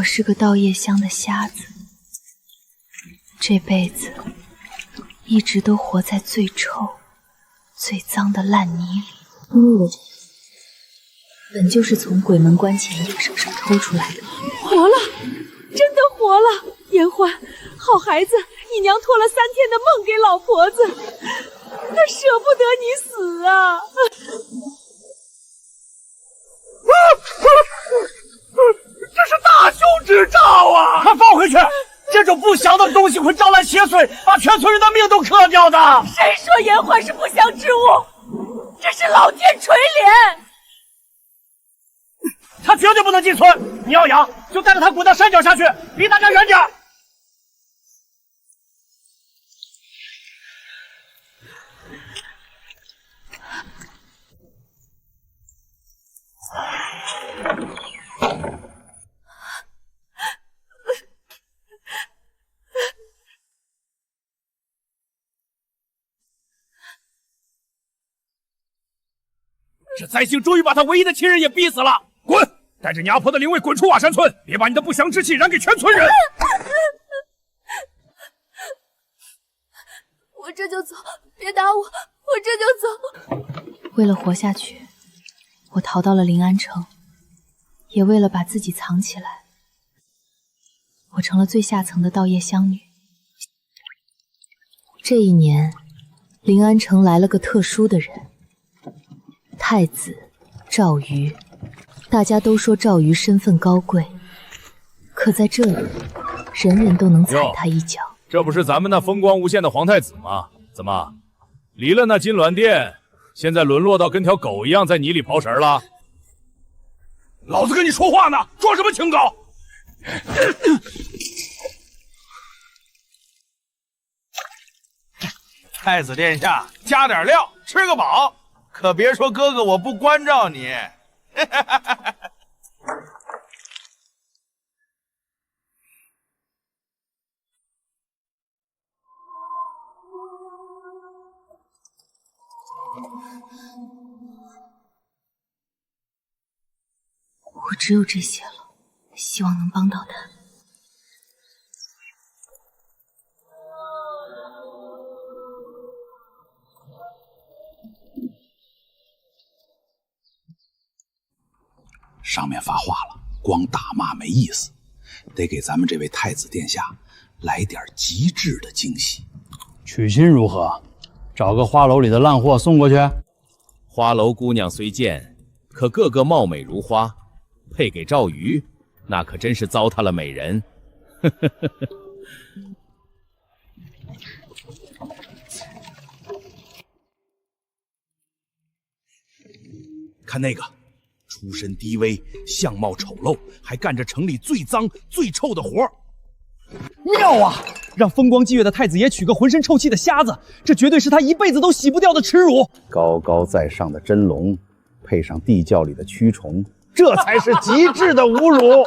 我是个倒夜香的瞎子，这辈子一直都活在最臭、最脏的烂泥里。我本就是从鬼门关前硬生生偷出来的。活了，真的活了！言欢，好孩子，你娘托了3天的梦给老婆子，她舍不得你死啊！这是大凶之兆啊！快放回去！这种不祥的东西会招来邪祟，把全村人的命都克掉的。谁说言欢是不祥之物？这是老天垂怜！他绝对不能进村！你要养，就带着他滚到山脚下去，离大家远点。这灾星终于把他唯一的亲人也逼死了！滚！带着你阿婆的灵位滚出瓦山村，别把你的不祥之气染给全村人！我这就走，别打我，我这就走。为了活下去，我逃到了临安城，也为了把自己藏起来，我成了最下层的倒夜香女。这一年，临安城来了个特殊的人，太子赵瑜。大家都说赵瑜身份高贵，可在这里，人人都能踩他一脚。这不是咱们那风光无限的皇太子吗？怎么，离了那金銮殿，现在沦落到跟条狗一样在泥里刨食了？老子跟你说话呢，装什么清高？太子殿下，加点料，吃个饱，可别说哥哥我不关照你。我只有这些了，希望能帮到他。上面发话了，光打骂没意思，得给咱们这位太子殿下来点极致的惊喜。娶亲如何？找个花楼里的烂货送过去？花楼姑娘虽贱，可个个貌美如花，配给赵瑜，那可真是糟蹋了美人。看那个。出身低微，相貌丑陋，还干着城里最脏最臭的活儿。妙啊！让风光霁月的太子爷娶个浑身臭气的瞎子，这绝对是他一辈子都洗不掉的耻辱。高高在上的真龙，配上地窖里的蛆虫，这才是极致的侮辱。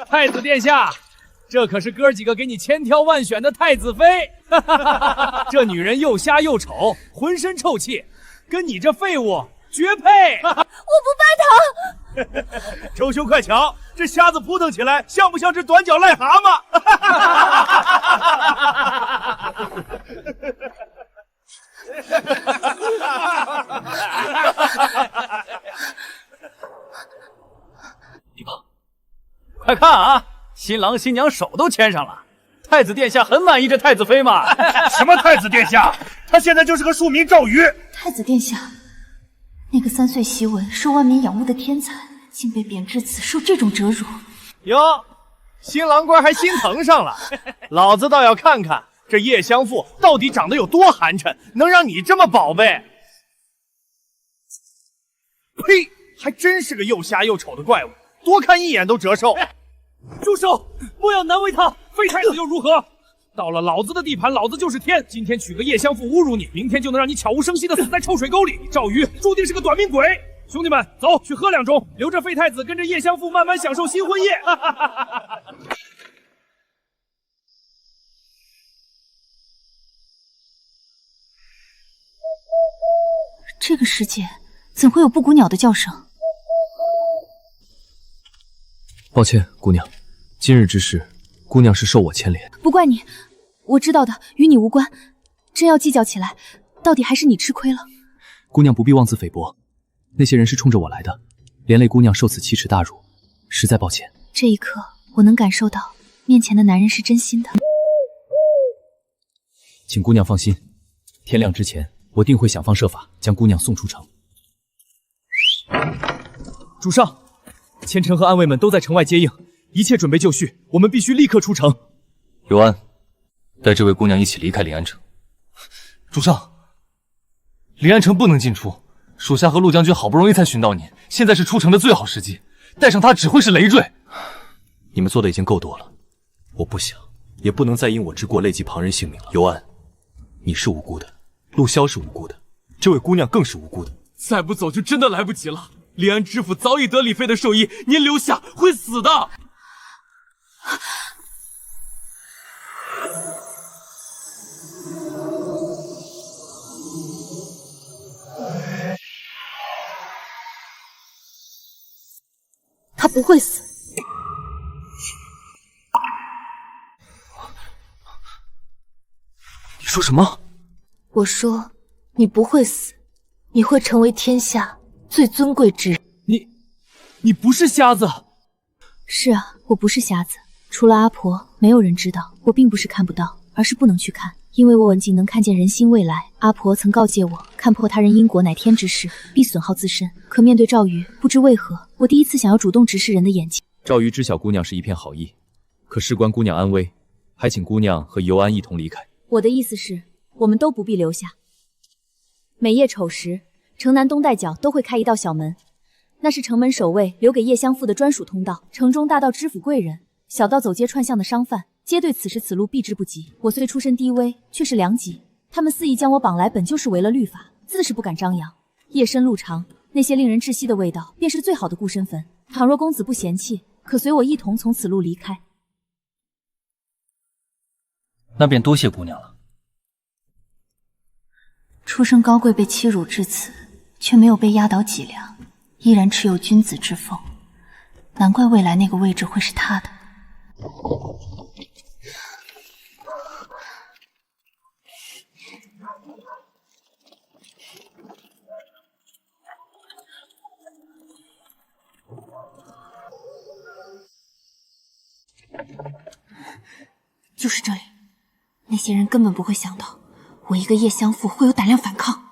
太子殿下，这可是哥几个给你千挑万选的太子妃。这女人又瞎又丑，浑身臭气，跟你这废物绝配。我不拜堂。周兄快瞧，这瞎子扑腾起来，像不像只短脚癞蛤蟆？地方，快看啊！新郎新娘手都牵上了，太子殿下很满意这太子妃嘛？什么太子殿下？他现在就是个庶民赵瑜。太子殿下，那个3岁习文、受万民仰慕的天才，竟被贬至此，受这种折辱。哟，新郎官还心疼上了，老子倒要看看这叶香妇到底长得有多寒碜，能让你这么宝贝？呸！还真是个又瞎又丑的怪物，多看一眼都折寿。住手！莫要难为他，废太子又如何？到了老子的地盘，老子就是天。今天娶个叶香妇侮辱你，明天就能让你悄无声息的死在臭水沟里。赵瑜注定是个短命鬼。兄弟们，走去喝2盅，留着废太子跟着叶香妇慢慢享受新婚夜。这个世界怎会有布谷鸟的叫声？抱歉，姑娘，今日之事，姑娘是受我牵连。不怪你，我知道的，与你无关。真要计较起来，到底还是你吃亏了。姑娘不必妄自菲薄，那些人是冲着我来的，连累姑娘受此奇耻大辱，实在抱歉。这一刻，我能感受到面前的男人是真心的。请姑娘放心，天亮之前，我定会想方设法将姑娘送出城。主上，千城和暗卫们都在城外接应，一切准备就绪，我们必须立刻出城。尤安，带这位姑娘一起离开临安城。主上，临安城不能进出，属下和陆将军好不容易才寻到您，现在是出城的最好时机，带上她只会是累赘。你们做的已经够多了，我不想，也不能再因我之过累及旁人性命了。尤安，你是无辜的，陆骁是无辜的，这位姑娘更是无辜的。再不走就真的来不及了。临安知府早已得李妃的授意，您留下会死的。他不会死。你说什么？我说你不会死，你会成为天下最尊贵之人。你不是瞎子？是啊，我不是瞎子，除了阿婆，没有人知道。我并不是看不到，而是不能去看，因为我稳竟能看见人心未来。阿婆曾告诫我，看破他人因果乃天之事，必损耗自身。可面对赵瑜，不知为何，我第一次想要主动直视人的眼睛。赵瑜知晓姑娘是一片好意，可事关姑娘安危，还请姑娘和尤安一同离开。我的意思是，我们都不必留下。每夜丑时，城南东带角都会开一道小门，那是城门守卫留给叶相父的专属通道。城中大到知府贵人，小到走街串巷的商贩，皆对此时此路避之不及。我虽出身低微，却是良疾。他们肆意将我绑来，本就是违了律法，自是不敢张扬。夜深路长，那些令人窒息的味道，便是最好的固身坟。倘若公子不嫌弃，可随我一同从此路离开。那便多谢姑娘了。出身高贵，被欺辱至此，却没有被压倒脊梁，依然持有君子之风，难怪未来那个位置会是他的。就是这里，那些人根本不会想到，我一个叶相父会有胆量反抗。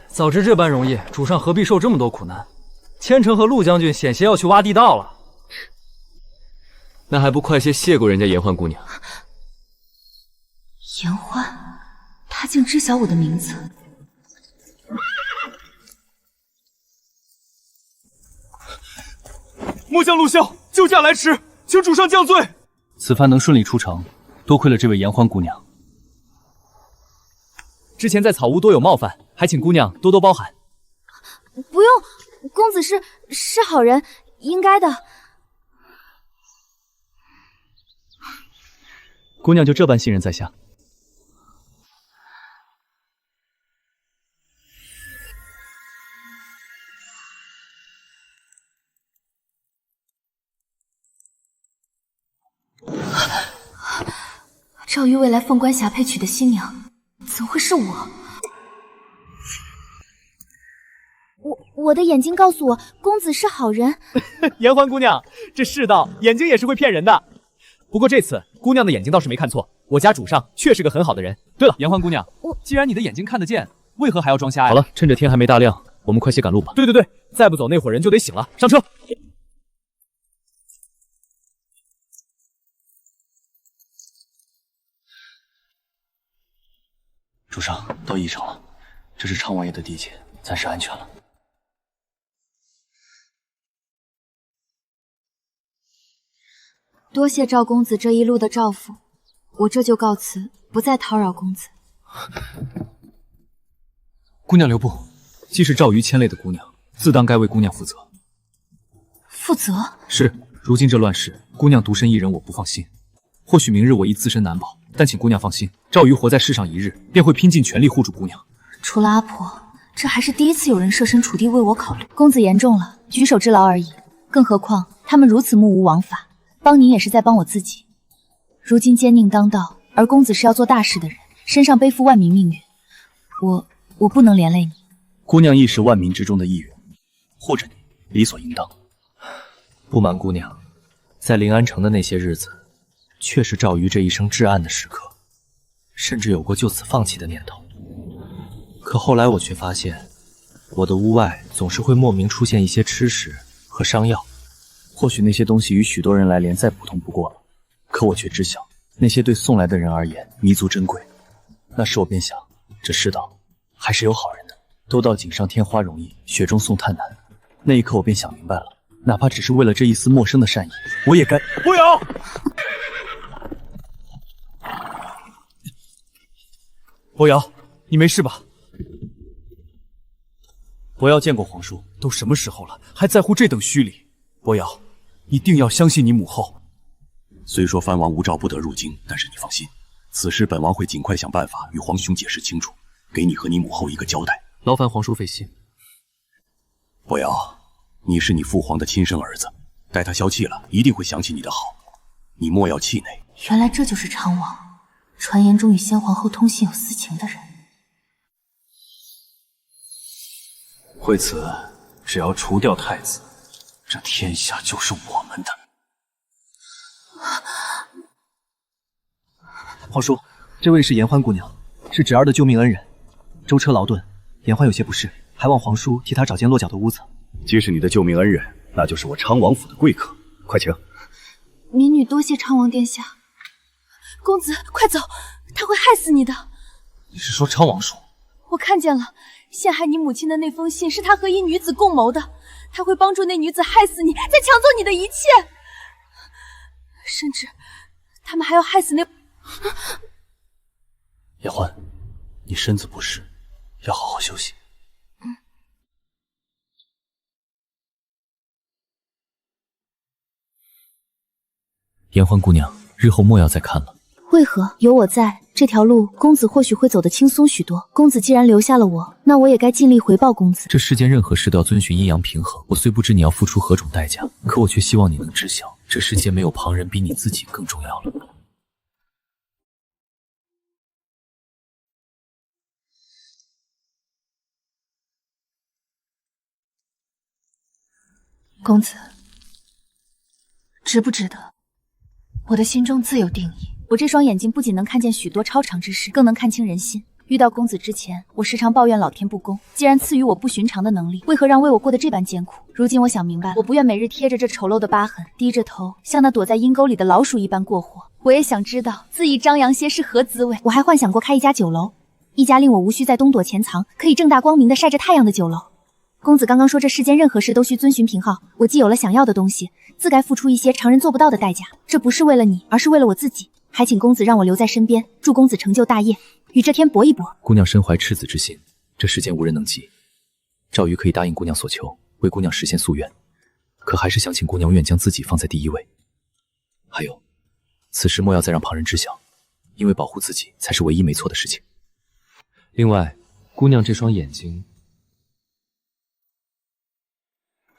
早知这般容易，主上何必受这么多苦难？千城和陆将军险些要去挖地道了，那还不快些谢过人家颜欢姑娘？颜欢，他竟知晓我的名字。末将陆骁救驾来迟，请主上降罪。此番能顺利出城，多亏了这位颜欢姑娘。之前在草屋多有冒犯，还请姑娘多多包涵。不用，公子是好人，应该的。姑娘就这般信任在下。赵瑜未来凤冠霞配娶的新娘，怎会是我？我的眼睛告诉我，公子是好人。颜欢姑娘，这世道眼睛也是会骗人的。不过这次姑娘的眼睛倒是没看错，我家主上确是个很好的人。对了，颜欢姑娘，既然你的眼睛看得见，为何还要装瞎呀？好了，趁着天还没大亮，我们快些赶路吧。对，再不走那伙人就得醒了。上车。主上，到驿城了，这是昌王爷的地界，暂时安全了。多谢赵公子这一路的照拂，我这就告辞，不再叨扰公子。姑娘留步，既是赵瑜牵累的姑娘，自当该为姑娘负责。负责？是，如今这乱世，姑娘独身一人，我不放心。或许明日我亦自身难保，但请姑娘放心，赵瑜活在世上一日，便会拼尽全力护住姑娘。除了阿婆，这还是第一次有人设身处地为我考虑。公子言重了，举手之劳而已。更何况他们如此目无王法，帮您也是在帮我自己。如今奸佞当道，而公子是要做大事的人，身上背负万民命运，我不能连累你。姑娘亦是万民之中的一员，护着你理所应当。不瞒姑娘，在临安城的那些日子，确是赵瑜这一生至暗的时刻，甚至有过就此放弃的念头。可后来我却发现，我的屋外总是会莫名出现一些吃食和伤药。或许那些东西于许多人来连再普通不过了，可我却知晓，那些对送来的人而言弥足珍贵。那时我便想，这世道还是有好人的，都道锦上添花容易，雪中送炭难。那一刻我便想明白了，哪怕只是为了这一丝陌生的善意，我也该。不有。伯瑶，你没事吧？伯瑶见过皇叔，都什么时候了，还在乎这等虚礼？伯瑶，你定要相信你母后。虽说藩王无诏不得入京，但是你放心，此事本王会尽快想办法与皇兄解释清楚，给你和你母后一个交代。劳烦皇叔费心。伯瑶，你是你父皇的亲生儿子，待他消气了，一定会想起你的好，你莫要气馁。原来这就是昌王，传言中与先皇后通信有私情的人。为此，只要除掉太子，这天下就是我们的。皇叔，这位是严欢姑娘，是侄儿的救命恩人。舟车劳顿，严欢有些不适，还望皇叔替她找间落脚的屋子。既是你的救命恩人，那就是我昌王府的贵客，快请。民女多谢昌王殿下。公子，快走，他会害死你的。你是说昌王叔？我看见了，陷害你母亲的那封信是他和一女子共谋的，他会帮助那女子害死你，再抢走你的一切，甚至他们还要害死那……严欢，你身子不适，要好好休息。严欢姑娘，日后莫要再看了。为何？有我在，这条路公子或许会走得轻松许多。公子既然留下了我，那我也该尽力回报公子。这世间任何事都要遵循阴阳平衡，我虽不知你要付出何种代价，可我却希望你能知晓，这世界没有旁人比你自己更重要了。公子，值不值得？我的心中自有定义。我这双眼睛不仅能看见许多超常之事，更能看清人心。遇到公子之前，我时常抱怨老天不公，既然赐予我不寻常的能力，为何让为我过得这般艰苦？如今我想明白了，我不愿每日贴着这丑陋的疤痕，低着头，像那躲在阴沟里的老鼠一般过活。我也想知道恣意张扬些是何滋味。我还幻想过开一家酒楼，一家令我无需在东躲潜藏，可以正大光明的晒着太阳的酒楼。公子刚刚说这世间任何事都需遵循平浩，我既有了想要的东西，自该付出一些常人做不到的代价。这不是为了你，而是为了我自己。还请公子让我留在身边，助公子成就大业，与这天搏一搏。姑娘身怀赤子之心，这世间无人能及。赵瑜可以答应姑娘所求，为姑娘实现夙愿，可还是想请姑娘愿将自己放在第一位。还有，此事莫要再让旁人知晓，因为保护自己才是唯一没错的事情。另外，姑娘这双眼睛，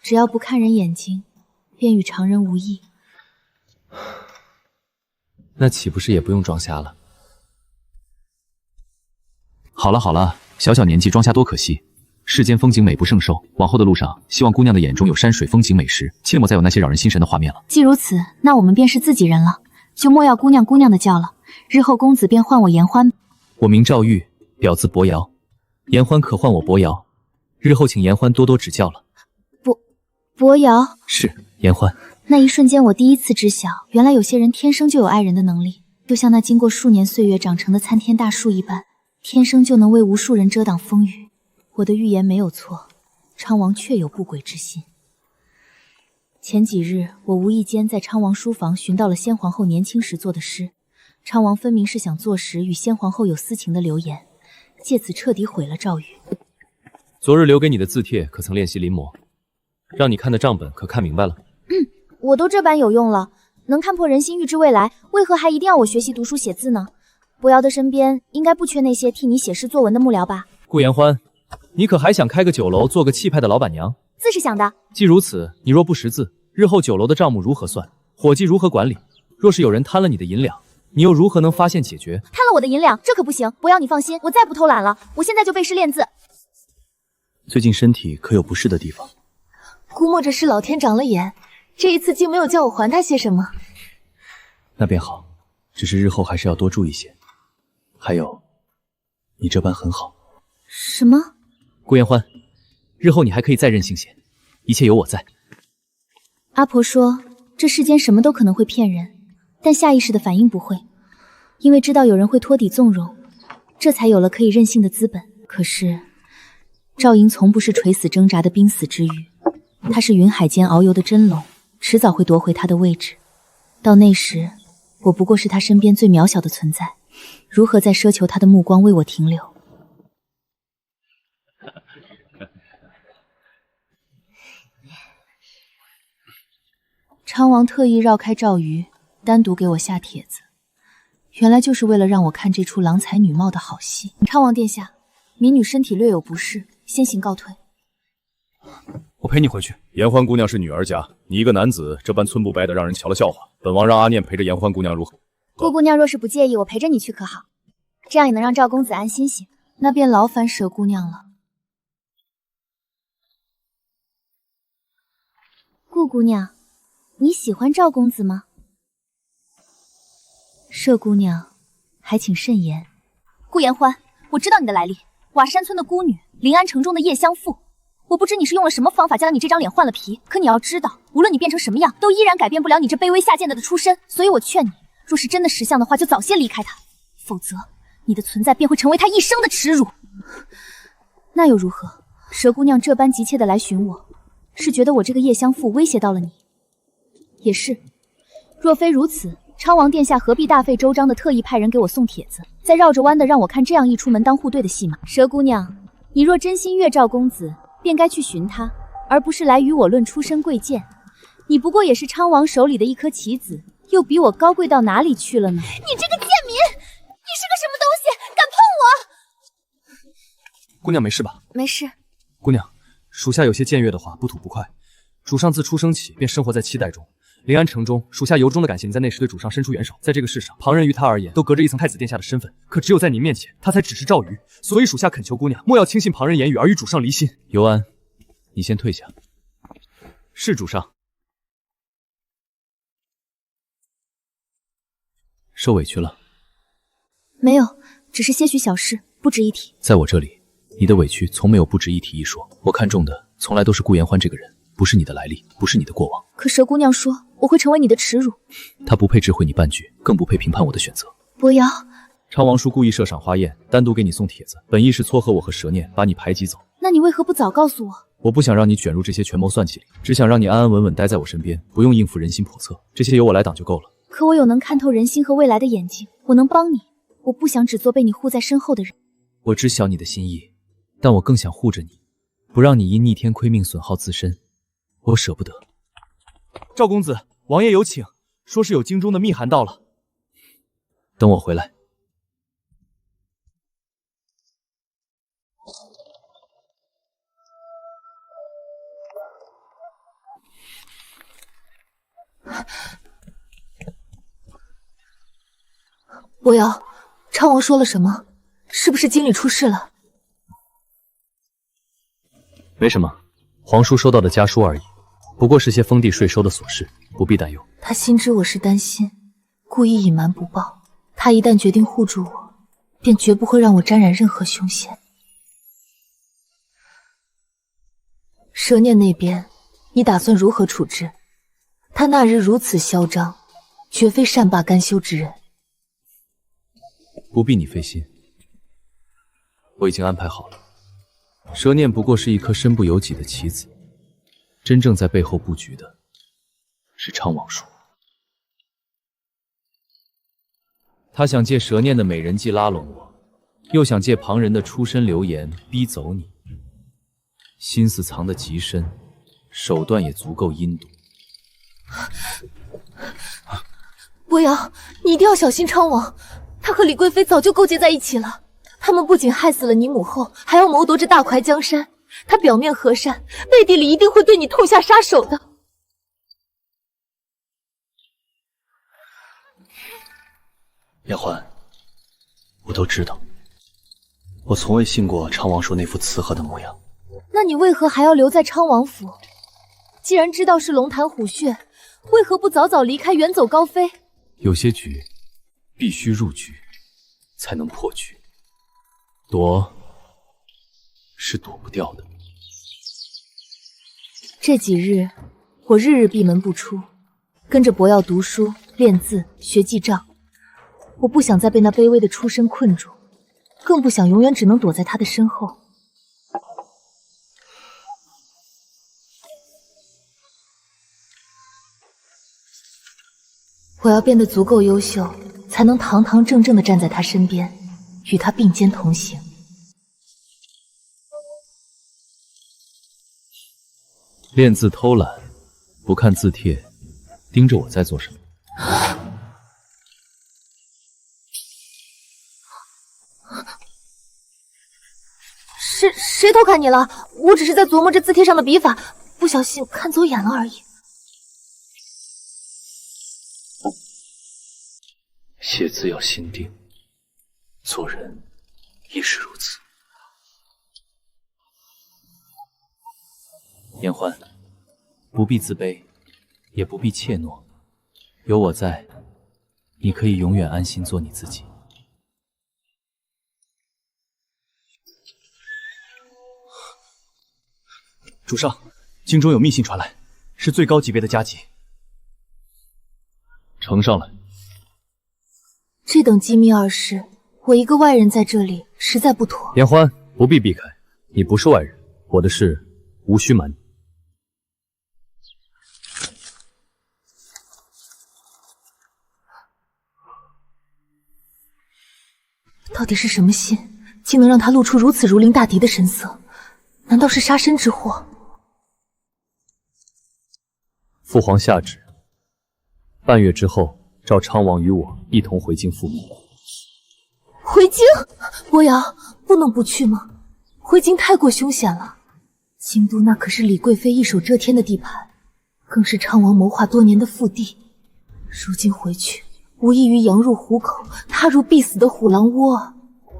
只要不看人眼睛，便与常人无异。那岂不是也不用装瞎了？好了好了，小小年纪装瞎多可惜。世间风景美不胜收，往后的路上，希望姑娘的眼中有山水风景美食，切莫再有那些扰人心神的画面了。既如此，那我们便是自己人了，就莫要姑娘姑娘的叫了。日后公子便唤我严欢。我名赵玉，表字伯瑶，严欢可唤我伯瑶。日后请严欢多多指教了。伯瑶是严欢。那一瞬间，我第一次知晓，原来有些人天生就有爱人的能力，就像那经过数年岁月长成的参天大树一般，天生就能为无数人遮挡风雨。我的预言没有错，昌王确有不轨之心。前几日，我无意间在昌王书房寻到了先皇后年轻时做的诗，昌王分明是想坐实与先皇后有私情的流言，借此彻底毁了赵宇。昨日留给你的字帖可曾练习临摹？让你看的账本可看明白了？我都这般有用了，能看破人心预知未来，为何还一定要我学习读书写字呢？博瑶的身边应该不缺那些替你写诗作文的幕僚吧？顾言欢，你可还想开个酒楼，做个气派的老板娘？字是想的。既如此，你若不识字，日后酒楼的账目如何算？伙计如何管理？若是有人贪了你的银两，你又如何能发现解决？贪了我的银两，这可不行！博瑶，你放心，我再不偷懒了，我现在就背诗练字。最近身体可有不适的地方？估摸着是老天长了眼，这一次竟没有叫我还他些什么。那便好，只是日后还是要多注意些。还有，你这般很好。什么？顾言欢，日后你还可以再任性些，一切有我在。阿婆说，这世间什么都可能会骗人，但下意识的反应不会，因为知道有人会托底纵容，这才有了可以任性的资本。可是赵莹从不是垂死挣扎的濒死之鱼，她是云海间遨游的真龙，迟早会夺回她的位置。到那时，我不过是她身边最渺小的存在，如何再奢求她的目光为我停留？昌王特意绕开赵瑜，单独给我下帖子，原来就是为了让我看这出郎才女貌的好戏。昌王殿下，民女身体略有不适，先行告退。我陪你回去。言欢姑娘是女儿家，你一个男子这般寸步不挨的，让人瞧了笑话。本王让阿念陪着言欢姑娘如何？顾姑娘若是不介意，我陪着你去可好？这样也能让赵公子安心些。那便劳烦佘姑娘了。顾姑娘，你喜欢赵公子吗？佘姑娘，还请慎言。顾言欢，我知道你的来历，瓦山村的孤女，临安城中的叶香妇。我不知你是用了什么方法将你这张脸换了皮，可你要知道，无论你变成什么样，都依然改变不了你这卑微下贱的出身。所以我劝你，若是真的识相的话，就早些离开他，否则你的存在便会成为他一生的耻辱。那又如何？佘姑娘这般急切的来寻我，是觉得我这个叶香妇威胁到了你？也是，若非如此，昌王殿下何必大费周章的特意派人给我送帖子，再绕着弯的让我看这样一出门当户对的戏码？佘姑娘，你若真心悦赵公子，便该去寻他，而不是来与我论出身贵贱。你不过也是昌王手里的一颗棋子，又比我高贵到哪里去了呢？你这个贱民，你是个什么东西，敢碰我？姑娘没事吧？没事。姑娘，属下有些僭越的话，不吐不快。主上自出生起便生活在期待中，临安城中，属下由衷的感谢您在那时对主上伸出援手。在这个世上，旁人于他而言都隔着一层太子殿下的身份，可只有在您面前，他才只是赵瑜。所以属下恳求姑娘莫要轻信旁人言语而与主上离心。尤安，你先退下。是主上。受委屈了？没有，只是些许小事，不值一提。在我这里，你的委屈从没有不值一提一说。我看中的从来都是顾言欢这个人，不是你的来历，不是你的过往。可佘姑娘说我会成为你的耻辱，她不配智慧你半句，更不配评判我的选择。博瑶，昌王叔故意设赏花宴，单独给你送帖子，本意是撮合我和蛇念，把你排挤走。那你为何不早告诉我？我不想让你卷入这些权谋算计里，只想让你安安稳稳待在我身边，不用应付人心叵测，这些由我来挡就够了。可我有能看透人心和未来的眼睛，我能帮你。我不想只做被你护在身后的人。我知晓你的心意，但我更想护着你，不让你因逆天亏命损耗自身。我舍不得。赵公子，王爷有请，说是有京中的密函到了。等我回来。博瑶，昌王说了什么？是不是京里出事了？没什么，皇叔收到的家书而已，不过是些封地税收的琐事，不必担忧。他心知我是担心，故意隐瞒不报。他一旦决定护住我，便绝不会让我沾染任何凶险。蛇念那边，你打算如何处置？他那日如此嚣张，绝非善罢甘休之人。不必你费心，我已经安排好了。蛇念不过是一颗身不由己的棋子，真正在背后布局的是昌王叔。他想借蛇念的美人计拉拢我，又想借旁人的出身流言逼走你，心思藏得极深，手段也足够阴毒。伯瑶，你一定要小心昌王，他和李贵妃早就勾结在一起了。他们不仅害死了你母后，还要谋夺着大块江山。他表面和善，背地里一定会对你痛下杀手的。叶欢，我都知道。我从未信过昌王说那副慈和的模样。那你为何还要留在昌王府？既然知道是龙潭虎穴，为何不早早离开，远走高飞？有些局必须入局，才能破局。躲是躲不掉的。这几日，我日日闭门不出，跟着伯耀读书、练字、学记账。我不想再被那卑微的出身困住，更不想永远只能躲在他的身后。我要变得足够优秀，才能堂堂正正地站在他身边，与他并肩同行。练字偷懒，不看字帖，盯着我在做什么？谁偷看你了？我只是在琢磨这字帖上的笔法，不小心看走眼了而已。写字要心定，做人亦是如此。颜欢，不必自卑，也不必怯懦，有我在，你可以永远安心做你自己。主上，京中有密信传来，是最高级别的加急。呈上来。这等机密二事，我一个外人在这里实在不妥。颜欢，不必避开，你不是外人，我的事无需瞒你。到底是什么信，竟能让他露出如此如临大敌的神色？难道是杀身之祸？父皇下旨，半月之后，召昌王与我一同回京复命。回京？伯瑶，不能不去吗？回京太过凶险了。京都那可是李贵妃一手遮天的地盘，更是昌王谋划多年的腹地。如今回去，无异于羊入虎口，踏入必死的虎狼窝啊！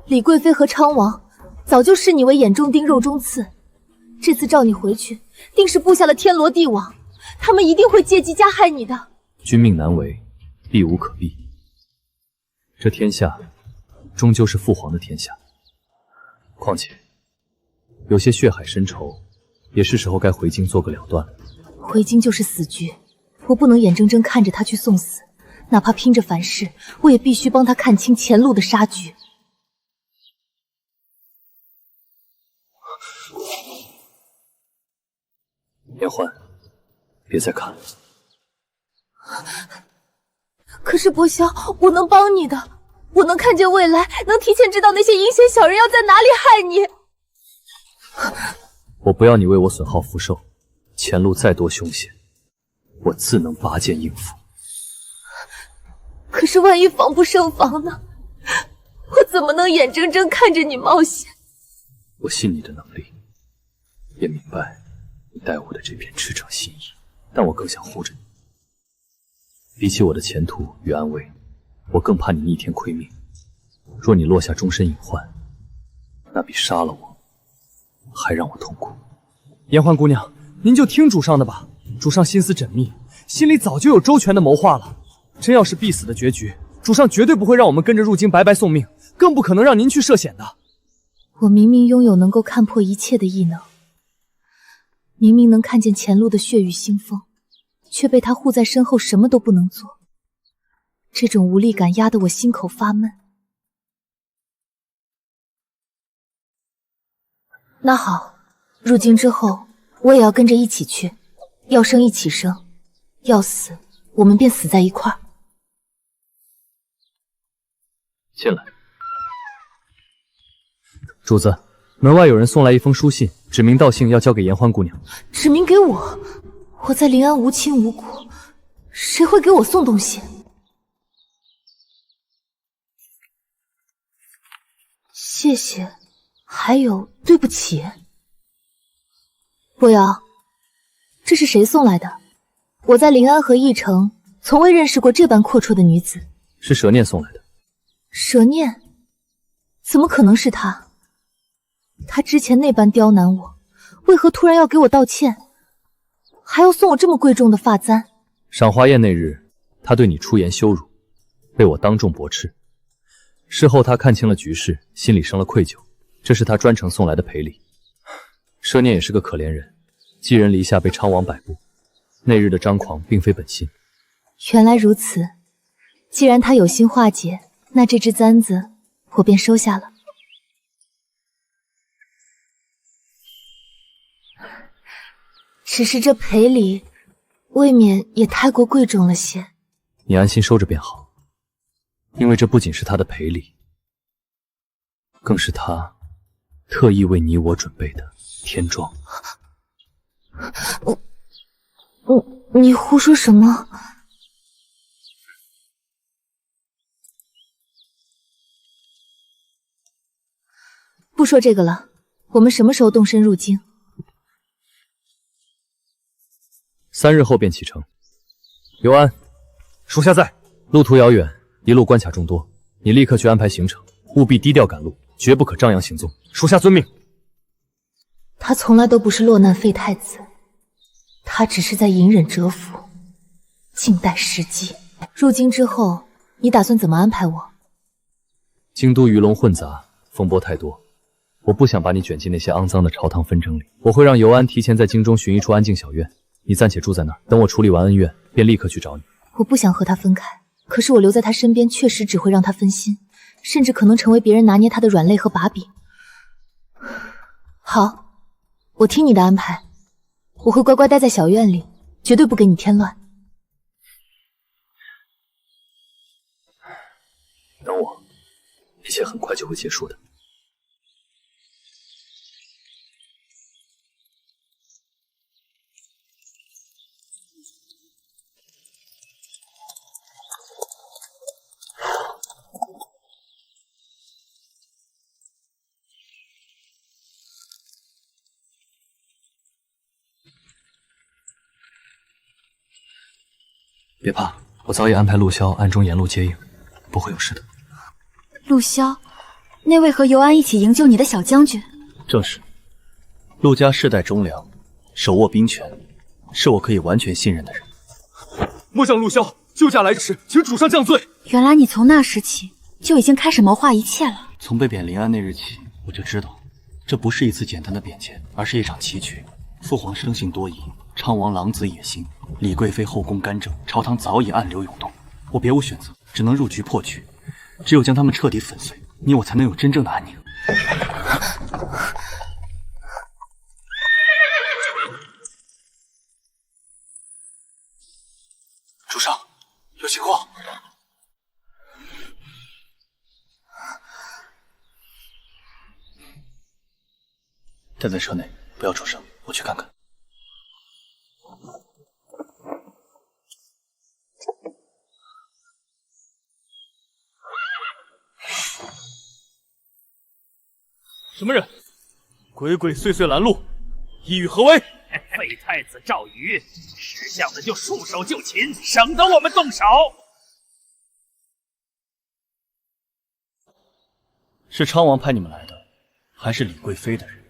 李贵妃和昌王早就视你为眼中钉、肉中刺，这次召你回去，定是布下了天罗地网，他们一定会借机加害你的。君命难违，避无可避。这天下终究是父皇的天下，况且有些血海深仇，也是时候该回京做个了断了。回京就是死局，我不能眼睁睁看着他去送死，哪怕拼着反噬，我也必须帮他看清前路的杀局。颜欢，别再看了。可是伯萧，我能帮你的，我能看见未来，能提前知道那些阴险小人要在哪里害你。我不要你为我损耗福寿，前路再多凶险，我自能拔剑应付。可是万一防不胜防呢？我怎么能眼睁睁看着你冒险？我信你的能力，也明白你待我的这片赤诚心意，但我更想护着你。比起我的前途与安危，我更怕你逆天亏命。若你落下终身隐患，那比杀了我还让我痛苦。颜欢姑娘，您就听主上的吧。主上心思缜密，心里早就有周全的谋划了。真要是必死的决局，主上绝对不会让我们跟着入京白白送命，更不可能让您去涉险的。我明明拥有能够看破一切的异能，明明能看见前路的血雨腥风，却被他护在身后，什么都不能做。这种无力感压得我心口发闷。那好，入京之后，我也要跟着一起去，要生一起生，要死我们便死在一块儿。进来。主子，门外有人送来一封书信，指名道姓要交给颜欢姑娘。指名给我？我在临安无亲无故，谁会给我送东西？谢谢，还有对不起。伯瑶，这是谁送来的？我在临安和义城从未认识过这般阔绰的女子。是蛇念送来的。蛇念？怎么可能是她？她之前那般刁难我，为何突然要给我道歉，还要送我这么贵重的发簪？赏花宴那日，他对你出言羞辱，被我当众驳斥。事后他看清了局势，心里生了愧疚，这是他专程送来的赔礼。奢念也是个可怜人，寄人篱下被昌王摆布，那日的张狂并非本心。原来如此，既然他有心化解，那这只簪子我便收下了。只是这赔礼未免也太过贵重了些。你安心收着便好，因为这不仅是他的赔礼，更是他特意为你我准备的天妆。你胡说什么？不说这个了，我们什么时候动身入京？3日后便启程。刘安，属下在。路途遥远，一路关卡众多，你立刻去安排行程，务必低调赶路，绝不可张扬行踪。属下遵命。他从来都不是落难废太子，他只是在隐忍蛰伏，静待时机。入京之后，你打算怎么安排我？京都鱼龙混杂，风波太多，我不想把你卷进那些肮脏的朝堂纷争里。我会让尤安提前在京中寻一处安静小院，你暂且住在那儿，等我处理完恩怨，便立刻去找你。我不想和他分开，可是我留在他身边确实只会让他分心，甚至可能成为别人拿捏他的软肋和把柄。好，我听你的安排，我会乖乖待在小院里，绝对不给你添乱。等我，一切很快就会结束的。别怕，我早已安排陆骁暗中沿路接应，不会有事的。陆骁，那位和尤安一起营救你的小将军？正是，陆家世代忠良，手握兵权，是我可以完全信任的人。末将陆骁救驾来迟，请主上降罪。原来你从那时起就已经开始谋划一切了。从被贬临安那日起，我就知道，这不是一次简单的贬迁，而是一场棋局。父皇生性多疑，昌王狼子野心，李贵妃后宫干政，朝堂早已暗流涌动。我别无选择，只能入局破局。只有将他们彻底粉碎，你我才能有真正的安宁。主上，有情况。待在车内，不要出声，我去看看。什么人？鬼鬼祟祟拦路，意欲何为？废太子赵瑜，识相的就束手就擒，省得我们动手。是昌王派你们来的，还是李贵妃的人？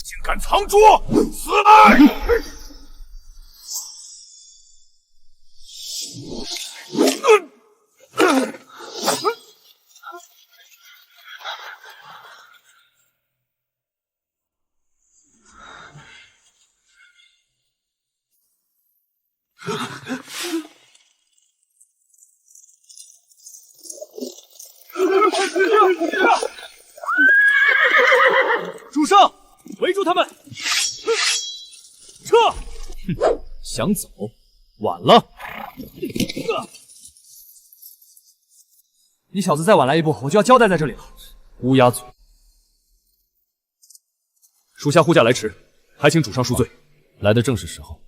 竟敢藏拙，死来！主上，围住他们！撤！想走，晚了。你小子再晚来一步，我就要交代在这里了。乌鸦嘴！属下护驾来迟，还请主上恕罪。来的正是时候，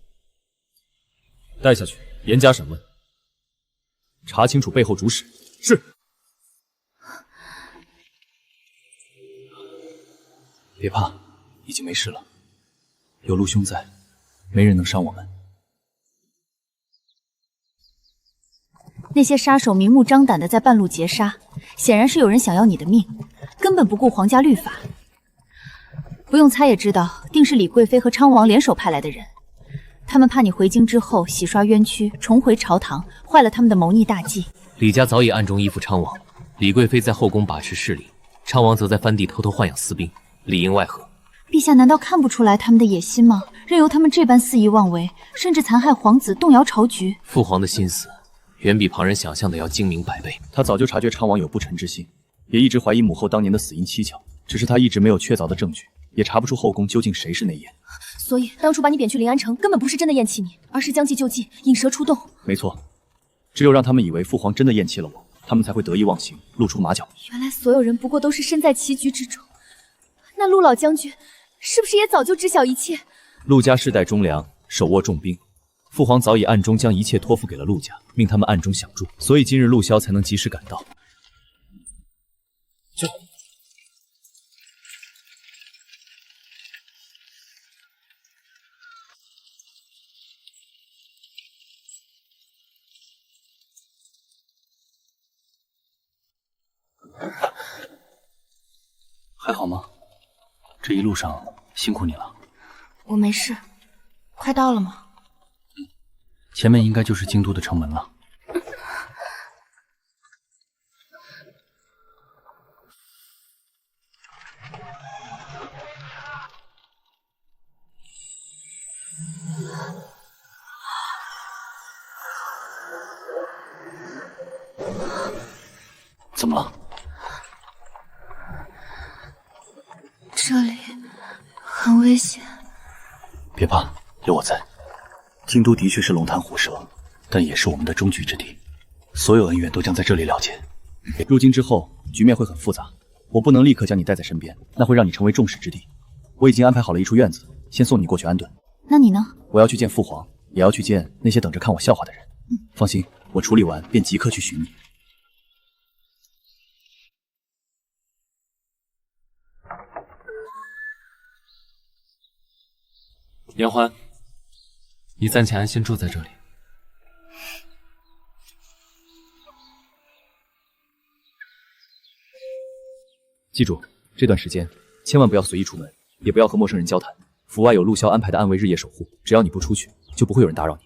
带下去，严加审问，查清楚背后主使。是。别怕，已经没事了，有陆兄在，没人能伤我们。那些杀手明目张胆的在半路劫杀，显然是有人想要你的命，根本不顾皇家律法。不用猜也知道，定是李贵妃和昌王联手派来的人。他们怕你回京之后洗刷冤屈，重回朝堂，坏了他们的谋逆大计。李家早已暗中依附昌王，李贵妃在后宫把持势力，昌王则在藩地偷偷豢养私兵，里应外合。陛下难道看不出来他们的野心吗？任由他们这般肆意妄为，甚至残害皇子，动摇朝局。父皇的心思远比旁人想象的要精明百倍。他早就察觉昌王有不臣之心，也一直怀疑母后当年的死因蹊跷，只是他一直没有确凿的证据，也查不出后宫究竟谁是内奸。所以当初把你贬去临安城，根本不是真的厌弃你，而是将计就计，引蛇出洞。没错，只有让他们以为父皇真的厌弃了我，他们才会得意忘形，露出马脚。原来所有人不过都是身在棋局之中。那陆老将军是不是也早就知晓一切？陆家世代忠良，手握重兵，父皇早已暗中将一切托付给了陆家，命他们暗中相助，所以今日陆骁才能及时赶到。这还好吗？这一路上辛苦你了。我没事，快到了吗？前面应该就是京都的城门了。怎么了？这里很危险。别怕，有我在。京都的确是龙潭虎舌，但也是我们的终局之地，所有恩怨都将在这里了结。入京之后，局面会很复杂，我不能立刻将你带在身边，那会让你成为众矢之的。我已经安排好了一处院子，先送你过去安顿。那你呢？我要去见父皇，也要去见那些等着看我笑话的人。放心，我处理完便即刻去寻你。严欢，你暂且安心住在这里。记住，这段时间千万不要随意出门，也不要和陌生人交谈。府外有陆骁安排的暗卫日夜守护，只要你不出去，就不会有人打扰你。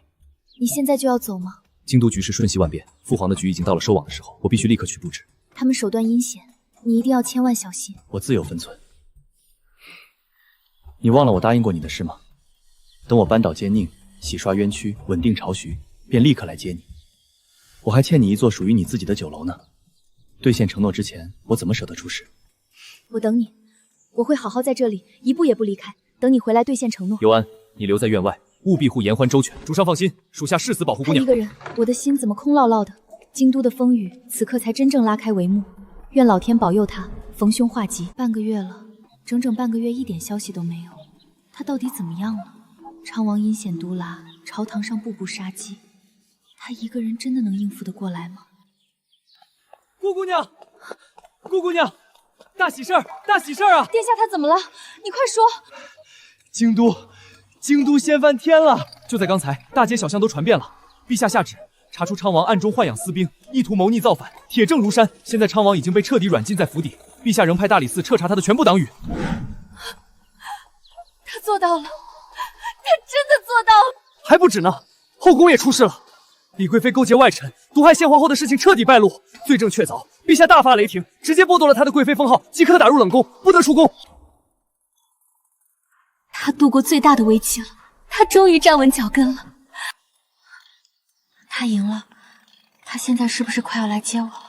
你现在就要走吗？京都局势瞬息万变，父皇的局已经到了收网的时候，我必须立刻去布置。他们手段阴险，你一定要千万小心。我自有分寸。你忘了我答应过你的事吗？等我扳倒奸佞，洗刷冤屈，稳定朝局，便立刻来接你。我还欠你一座属于你自己的酒楼呢。兑现承诺之前，我怎么舍得出事？我等你，我会好好在这里，一步也不离开，等你回来兑现承诺。尤安，你留在院外，务必护严欢周全。主上放心，属下誓死保护姑娘。他一个人，我的心怎么空落落的？京都的风雨，此刻才真正拉开帷幕。愿老天保佑他逢凶化吉。半个月了，整整半个月，一点消息都没有。他到底怎么样了？昌王阴险毒辣，朝堂上步步杀机，他一个人真的能应付得过来吗？顾姑娘，顾姑娘，大喜事儿，大喜事儿啊！殿下他怎么了？你快说！京都掀翻天了！就在刚才，大街小巷都传遍了。陛下下旨，查出昌王暗中豢养私兵，意图谋逆造反，铁证如山。现在昌王已经被彻底软禁在府邸，陛下仍派大理寺彻查他的全部党羽。他做到了，他真的做到了！还不止呢，后宫也出事了。李贵妃勾结外臣，毒害献皇后的事情彻底败露，罪证确凿，陛下大发雷霆，直接剥夺了她的贵妃封号，即刻打入冷宫，不得出宫。他度过最大的危机了，他终于站稳脚跟了。他赢了，他现在是不是快要来接我了？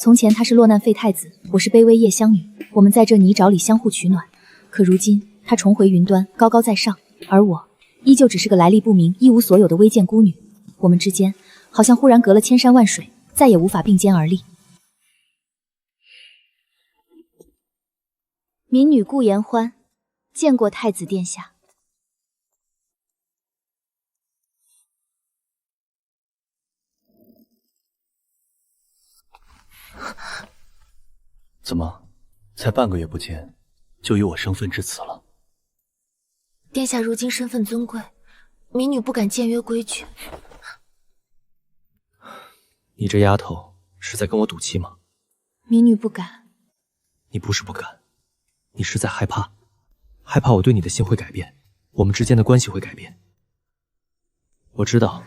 从前他是落难废太子，我是卑微夜香女，我们在这泥沼里相互取暖。可如今他重回云端，高高在上，而我依旧只是个来历不明、一无所有的微贱孤女。我们之间好像忽然隔了千山万水，再也无法并肩而立。民女顾延欢，见过太子殿下。怎么，才半个月不见，就以我生分致辞了？殿下如今身份尊贵，民女不敢僭越规矩。你这丫头是在跟我赌气吗？民女不敢。你不是不敢，你是在害怕，害怕我对你的心会改变，我们之间的关系会改变。我知道，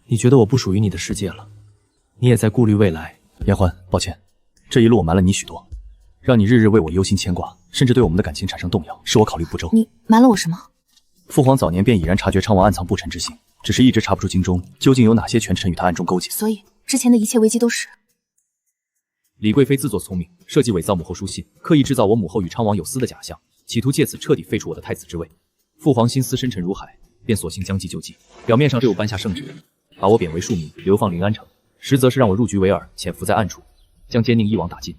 你觉得我不属于你的世界了，你也在顾虑未来。延欢，抱歉，这一路我瞒了你许多，让你日日为我忧心牵挂，甚至对我们的感情产生动摇，是我考虑不周。你瞒了我什么？父皇早年便已然察觉昌王暗藏不臣之心，只是一直查不出京中究竟有哪些权臣与他暗中勾结。所以之前的一切危机都是李贵妃自作聪明，设计伪造母后书信，刻意制造我母后与昌王有私的假象，企图借此彻底废除我的太子之位。父皇心思深沉如海，便索性将计就计，表面上对我颁下圣旨，把我贬为庶民，流放临安城，实则是让我入局为饵，潜伏在暗处，将奸佞一网打尽。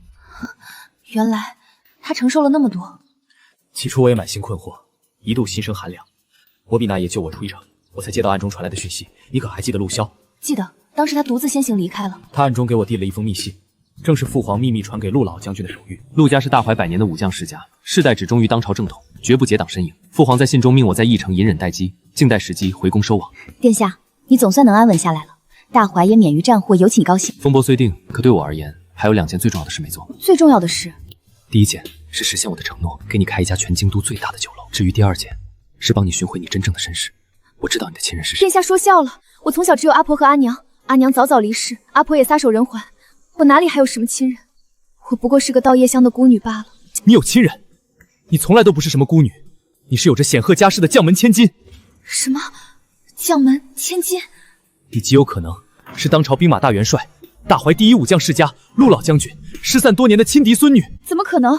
原来他承受了那么多。起初我也满心困惑，一度心生寒凉。我比那夜救我出一程，我才接到暗中传来的讯息，你可还记得陆骁？记得，当时他独自先行离开了。他暗中给我递了一封密信，正是父皇秘密传给陆老将军的手谕。陆家是大怀百年的武将世家，世代只忠于当朝正统，绝不结党身影。父皇在信中命我在驿城隐忍待机，静待时机回宫收网。殿下，你总算能安稳下来了，大怀也免于战祸，有请高兴。风波虽定，可对我而言，还有2件最重要的事没做。最重要的是，第一件是实现我的承诺，给你开一家全京都最大的酒楼。至于第2件，是帮你寻回你真正的身世。我知道你的亲人是谁。殿下说笑了，我从小只有阿婆和阿娘，阿娘早早离世，阿婆也撒手人寰，我哪里还有什么亲人？我不过是个稻叶乡的孤女罢了。你有亲人？你从来都不是什么孤女，你是有着显赫家世的将门千金。什么？将门千金？你极有可能是当朝兵马大元帅、大怀第一武将世家陆老将军失散多年的亲嫡孙女。怎么可能？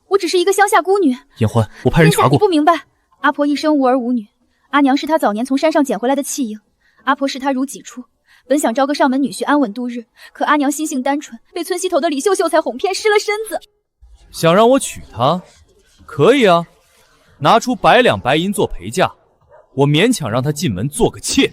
我只是一个乡下孤女。延欢，我派人查过。殿下，你不明白，阿婆一生无儿无女，阿娘是她早年从山上捡回来的弃婴，阿婆视她如己出，本想招个上门女婿安稳度日，可阿娘心性单纯，被村西头的李秀秀才哄骗失了身子。想让我娶她？可以啊，拿出100两白银做陪嫁，我勉强让她进门做个妾。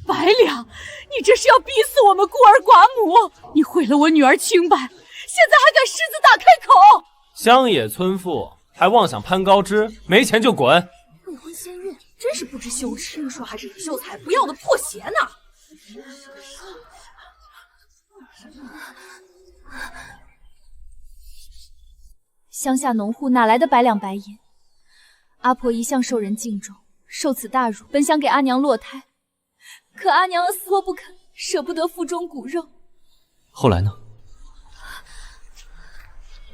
100两？你这是要逼死我们孤儿寡母！你毁了我女儿清白，现在还敢狮子大开口！乡野村妇还妄想攀高枝，没钱就滚！未婚先孕，真是不知羞耻！听说还是李秀才不要的破鞋呢。乡下农户哪来的100两白银？阿婆一向受人敬重，受此大辱，本想给阿娘落胎，可阿娘死活不肯，舍不得腹中骨肉。后来呢？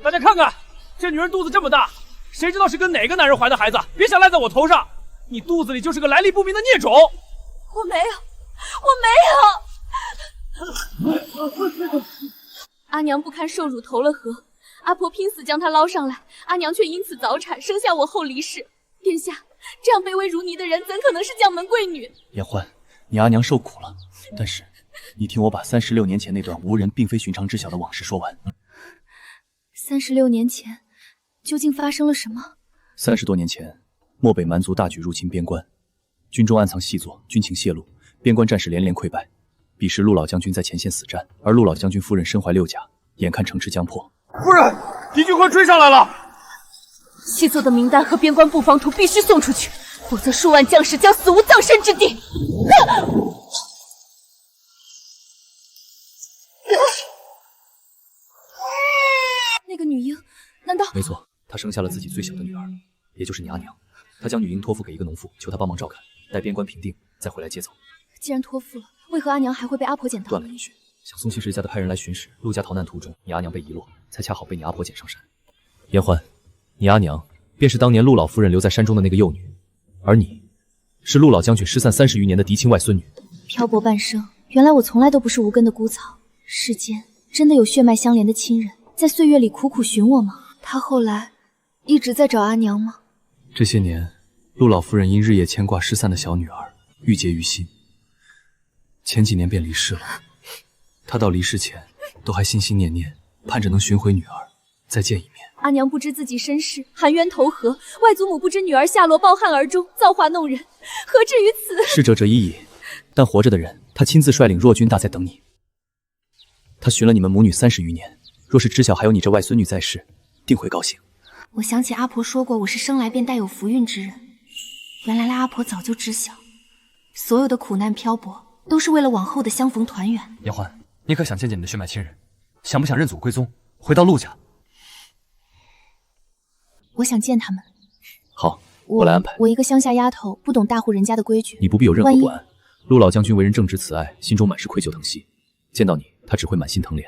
大家看看，这女人肚子这么大，谁知道是跟哪个男人怀的孩子？别想赖在我头上，你肚子里就是个来历不明的孽种。我没有。阿娘不堪受辱投了河，阿婆拼死将她捞上来，阿娘却因此早产，生下我后离世。殿下，这样卑微如泥的人，怎可能是将门贵女？延欢，你阿娘受苦了，但是你听我把36年前那段无人并非寻常知晓的往事说完。36年前，究竟发生了什么？30多年前，漠北蛮族大举入侵边关，军中暗藏细作，军情泄露，边关战士连连溃败。彼时陆老将军在前线死战，而陆老将军夫人身怀6甲，眼看城池将破。夫人，敌军快追上来了！细作的名单和边关布防图必须送出去，否则数万将士将死无葬身之地。那个女婴，难道？没错，她生下了自己最小的女儿，也就是你阿娘。她将女婴托付给一个农妇，求他帮忙照看，待边关平定，再回来接走。既然托付了，为何阿娘还会被阿婆捡到？断了音讯，想送信时家的派人来巡视，陆家逃难途中，你阿娘被遗落，才恰好被你阿婆捡上山。延欢，你阿娘便是当年陆老夫人留在山中的那个幼女，而你，是陆老将军失散30余年的嫡亲外孙女。漂泊半生，原来我从来都不是无根的枯草。世间真的有血脉相连的亲人在岁月里苦苦寻我吗？他后来一直在找阿娘吗？这些年，陆老夫人因日夜牵挂失散的小女儿，郁结于心。前几年便离世了。她到离世前，都还心心念念，盼着能寻回女儿，再见一面。阿娘不知自己身世，含冤投河；外祖母不知女儿下落，抱憾而终，造化弄人，何至于此？逝者者已矣，但活着的人，他亲自率领弱军大在等你。他寻了你们母女30余年，若是知晓还有你这外孙女在世，定会高兴。我想起阿婆说过，我是生来便带有福运之人。原来阿婆早就知晓，所有的苦难漂泊，都是为了往后的相逢团圆。严欢，你可想见见你的血脉亲人？想不想认祖归宗，回到陆家？我想见他们。好，我来安排。我一个乡下丫头，不懂大户人家的规矩。你不必有任何不安。陆老将军为人正直慈爱，心中满是愧疚疼惜。见到你，他只会满心疼怜。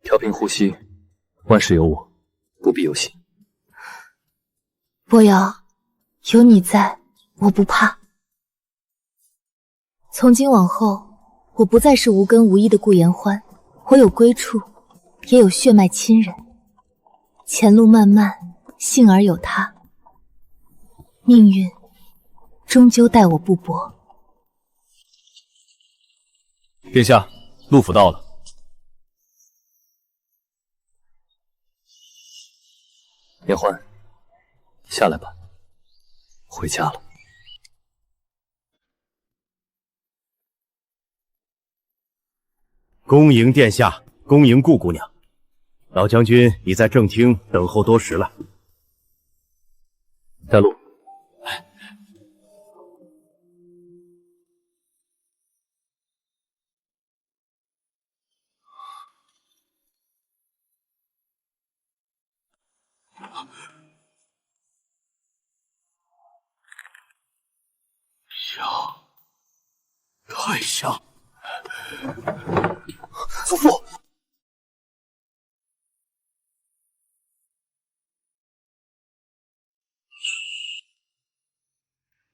调平呼吸，万事有我，不必忧心。波瑶，有你在，我不怕。从今往后，我不再是无根无依的顾言欢，我有归处，也有血脉亲人。前路漫漫，幸而有他，命运终究待我不薄。殿下，陆府到了。言欢，下来吧，回家了。恭迎殿下，恭迎顾姑娘。老将军已在正厅等候多时了。带路。太像。祖父，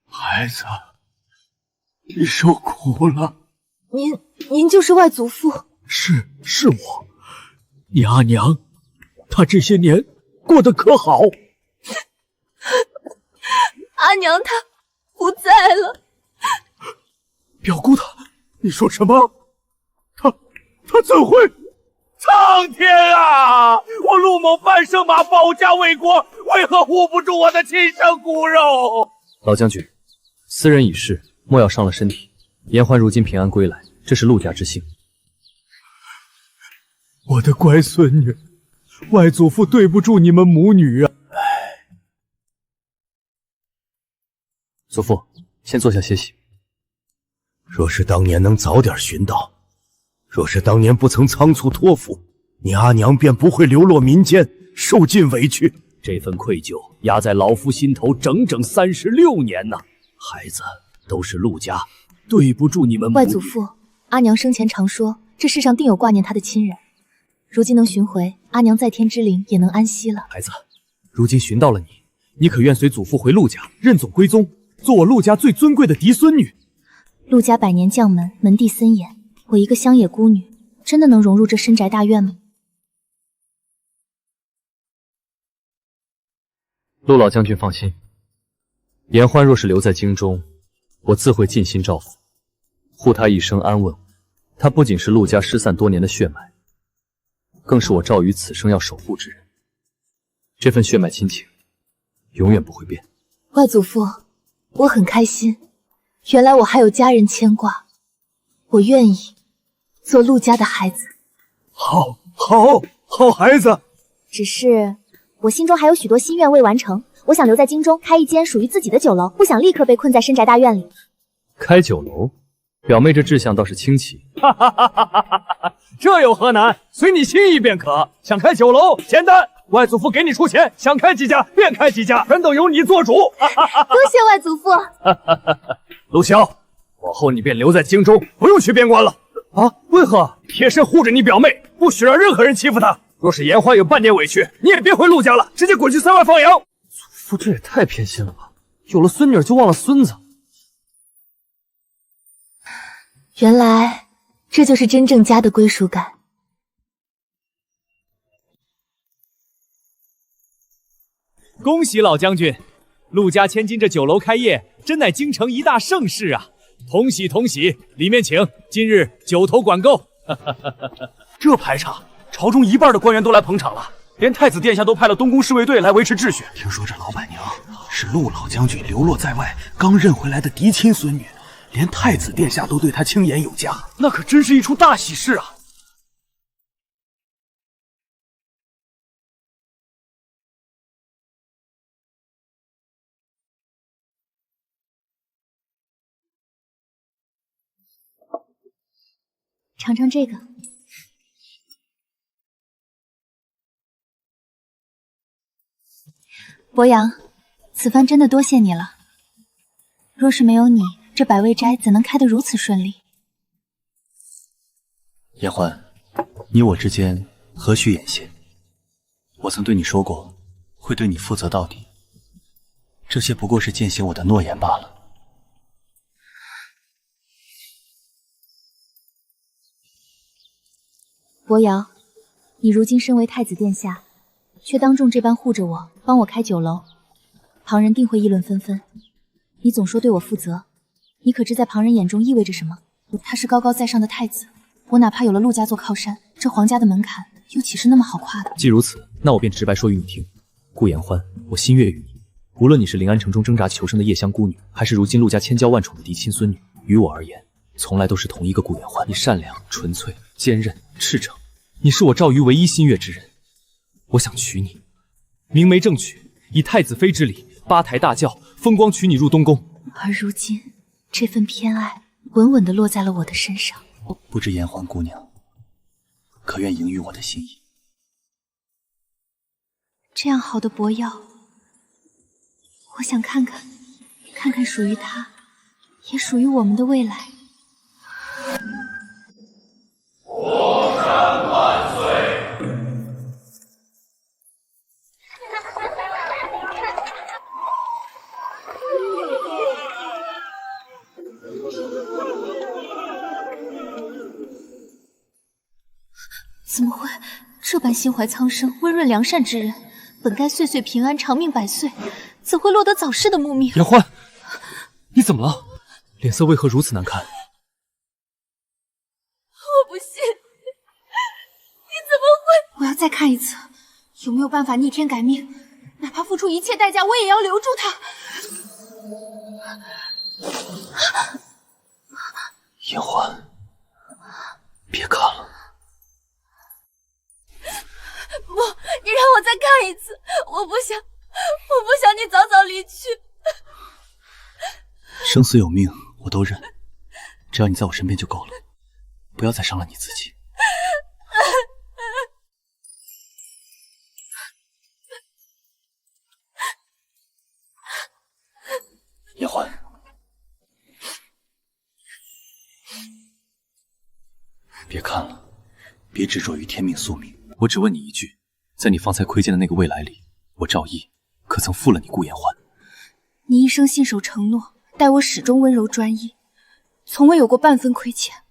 孩子，你受苦了。您就是外祖父？是我。你阿娘，她这些年过得可好？阿娘她不在了。表姑她，你说什么？她怎会？苍天啊！我陆某半生马保家卫国，为何护不住我的亲生骨肉？老将军，斯人已逝，莫要伤了身体。言欢如今平安归来，这是陆家之幸。我的乖孙女，外祖父对不住你们母女啊！祖父，先坐下歇息。若是当年能早点寻到，若是当年不曾仓促托付，你阿娘便不会流落民间，受尽委屈。这份愧疚压在老夫心头整整36年呢。孩子都是陆家，对不住你们母女。外祖父，阿娘生前常说，这世上定有挂念她的亲人。如今能寻回，阿娘在天之灵也能安息了。孩子，如今寻到了你，你可愿随祖父回陆家，认祖归宗，做我陆家最尊贵的嫡孙女？陆家百年将门，门第森严，我一个乡野孤女，真的能融入这深宅大院吗？陆老将军放心，言欢若是留在京中，我自会尽心照拂，护他一生安稳。他不仅是陆家失散多年的血脉，更是我赵宇此生要守护之人。这份血脉亲情，永远不会变。外祖父，我很开心，原来我还有家人牵挂，我愿意做陆家的孩子。好孩子。只是我心中还有许多心愿未完成，我想留在京中开一间属于自己的酒楼，不想立刻被困在深宅大院里。开酒楼，表妹这志向倒是清奇。这有何难？随你心意便可。想开酒楼，简单，外祖父给你出钱，想开几家便开几家，全都由你做主。多谢外祖父。陆萧，往后你便留在京中，不用去边关了。啊？为何？贴身护着你表妹，不许让任何人欺负她。若是言欢有半点委屈，你也别回陆家了，直接滚去塞外放羊。祖父这也太偏心了吧！有了孙女就忘了孙子。原来这就是真正家的归属感。恭喜老将军，陆家千金这酒楼开业，真乃京城一大盛事啊！同喜同喜，里面请。今日酒头管够。这排场，朝中一半的官员都来捧场了，连太子殿下都派了东宫侍卫队来维持秩序。听说这老板娘是陆老将军流落在外刚认回来的嫡亲孙女，连太子殿下都对她青眼有加，那可真是一出大喜事啊！尝尝这个。博洋，此番真的多谢你了。若是没有你，这百味斋怎能开得如此顺利？颜欢，你我之间何须眼线？我曾对你说过，会对你负责到底。这些不过是践行我的诺言罢了。博瑶，你如今身为太子殿下，却当众这般护着我，帮我开酒楼，旁人定会议论纷纷。你总说对我负责，你可知在旁人眼中意味着什么？他是高高在上的太子，我哪怕有了陆家做靠山，这皇家的门槛又岂是那么好跨的？既如此，那我便直白说与你听。顾颜欢，我心悦于你。无论你是临安城中挣扎求生的夜香孤女，还是如今陆家千娇万宠的嫡亲孙女，于我而言，从来都是同一个顾颜欢。你善良、纯粹、坚韧、赤诚，你是我赵瑜唯一心悦之人。我想娶你，明媒正娶，以太子妃之礼，八抬大轿，风光娶你入东宫。而如今，这份偏爱稳稳地落在了我的身上。不知颜欢姑娘可愿迎于我的心意？这样好的薄药，我想看看属于他，也属于我们的未来。国山万岁！怎么会这般心怀苍生、温润良善之人，本该岁岁平安、长命百岁，怎会落得早逝的暮命？颜欢，你怎么了？脸色为何如此难看？我不信，你怎么会？我要再看一次，有没有办法逆天改命？哪怕付出一切代价，我也要留住他。颜欢，别看了。不，你让我再看一次，我不想你早早离去。生死有命，我都认，只要你在我身边就够了，不要再伤了你自己。颜欢，别看了，别执着于天命宿命。我只问你一句，在你方才窥见的那个未来里，我赵毅可曾负了你顾颜欢？你一生信守承诺，待我始终温柔专一，从未有过半分亏欠。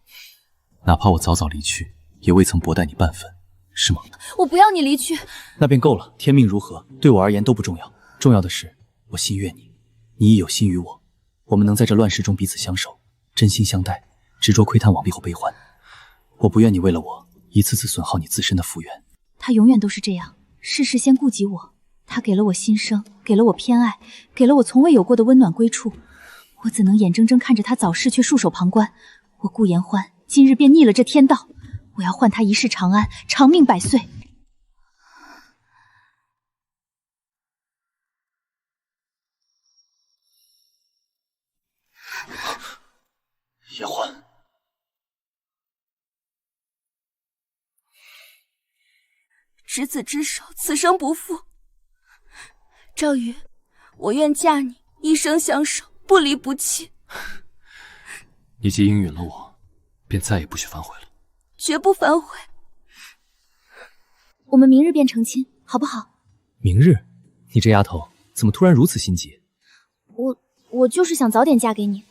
哪怕我早早离去，也未曾薄待你半分，是吗？我不要你离去。那便够了。天命如何，对我而言都不重要，重要的是我心悦你，你亦有心于我。我们能在这乱世中彼此相守，真心相待，执着窥探往必后悲欢。我不愿你为了我一次次损耗你自身的福缘。他永远都是这样，事事先顾及我。他给了我心声，给了我偏爱，给了我从未有过的温暖归处。我怎能眼睁睁看着他早逝却束手旁观？我顾颜欢今日便逆了这天道，我要换他一世长安，长命百岁。颜欢，执子之手，此生不负。赵宇，我愿嫁你，一生相守，不离不弃。你既应允了我，便再也不许反悔了。绝不反悔。我们明日便成亲，好不好？明日？你这丫头怎么突然如此心急？我就是想早点嫁给你。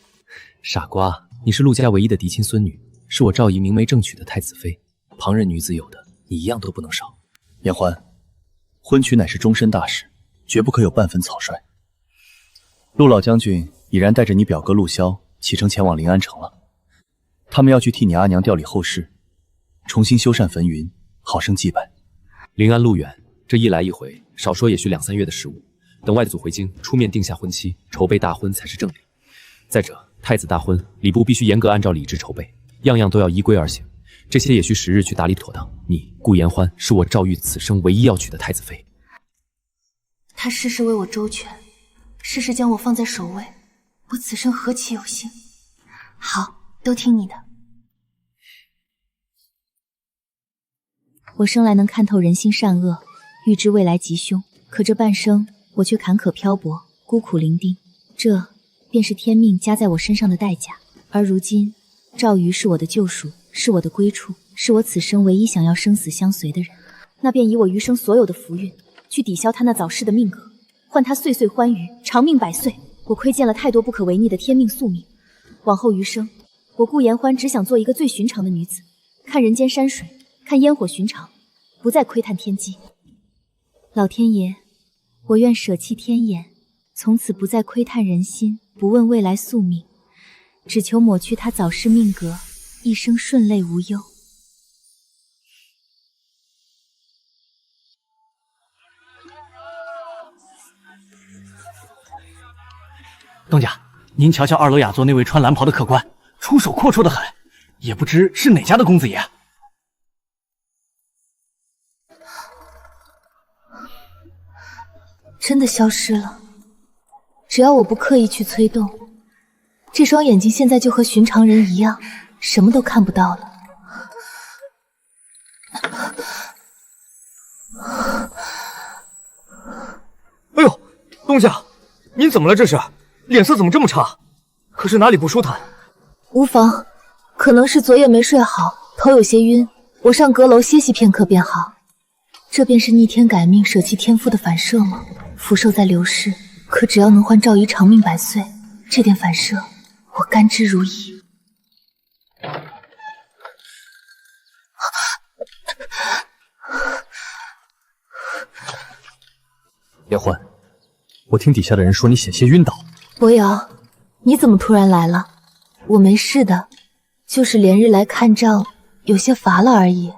傻瓜，你是陆家唯一的嫡亲孙女，是我赵姨明媒正娶的太子妃，旁人女子有的，你一样都不能少。言欢，婚娶乃是终身大事，绝不可有半分草率。陆老将军已然带着你表哥陆骁启程前往临安城了，他们要去替你阿娘调理后事，重新修缮坟云，好生祭拜。临安路远，这一来一回，少说也需2、3月的事务。等外祖回京，出面定下婚期，筹备大婚才是正理。再者，太子大婚，礼部必须严格按照礼制筹备，样样都要依规而行。这些也需时日去打理妥当。你顾言欢是我赵玉此生唯一要娶的太子妃，他事事为我周全，事事将我放在首位，我此生何其有幸。好，都听你的。我生来能看透人心善恶，预知未来吉凶，可这半生我却坎坷漂泊，孤苦伶仃，这便是天命加在我身上的代价。而如今，赵瑜是我的救赎，是我的归处，是我此生唯一想要生死相随的人。那便以我余生所有的福运，去抵消他那早逝的命格，换他岁岁欢愉，长命百岁。我窥见了太多不可违逆的天命宿命，往后余生，我顾言欢只想做一个最寻常的女子，看人间山水，看烟火寻常，不再窥探天机。老天爷，我愿舍弃天眼，从此不再窥探人心，不问未来宿命，只求抹去他早逝命格，一生顺累无忧。东家，您瞧瞧2楼雅座那位穿蓝袍的客官，出手阔绰的很，也不知是哪家的公子爷。真的消失了。只要我不刻意去催动，这双眼睛现在就和寻常人一样，什么都看不到了。哎呦，东家，您怎么了？这是脸色怎么这么差？可是哪里不舒坦？无妨，可能是昨夜没睡好，头有些晕，我上阁楼歇息片刻便好。这便是逆天改命、舍弃天赋的反射吗？福寿在流逝，可只要能换赵姨长命百岁，这点反射我甘之如饴。言欢，我听底下的人说你险些晕倒。博瑶，你怎么突然来了？我没事的，就是连日来看账有些乏了而已。